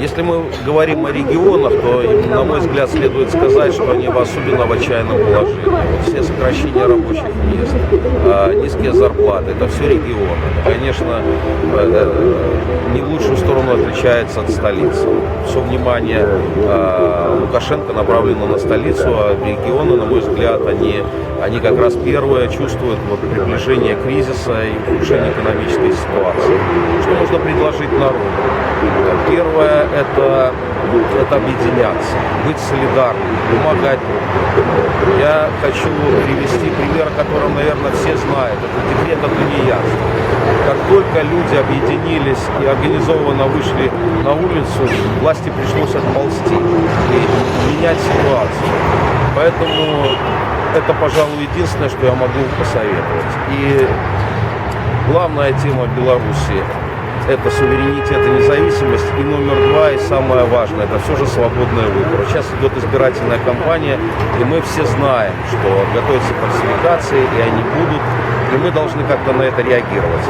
Если мы говорим о регионах, то, на мой взгляд, следует сказать, что они особенно в отчаянном положении. Вот все сокращения рабочих мест, низкие зарплаты, это все регионы. Конечно, не в лучшую сторону отличается от столицы. Все внимание Лукашенко направлено на столицу, а регионы, на мой взгляд, они как раз первые чувствуют вот приближение кризиса и ухудшение экономической ситуации. Что можно предложить народу? Первое – это объединяться, быть солидарными, помогать друг другу. Я хочу привести пример, о котором, наверное, все знают. Это декрет о тунеядстве. Как только люди объединились и организованно вышли на улицу, власти пришлось отползти и менять ситуацию. Поэтому это, пожалуй, единственное, что я могу посоветовать. И главная тема Беларуси – это суверенитет и независимость. И номер два, и самое важное, это все же свободный выбор. Сейчас идет избирательная кампания, и мы все знаем, что готовятся фальсификации, и они будут, и мы должны как-то на это реагировать.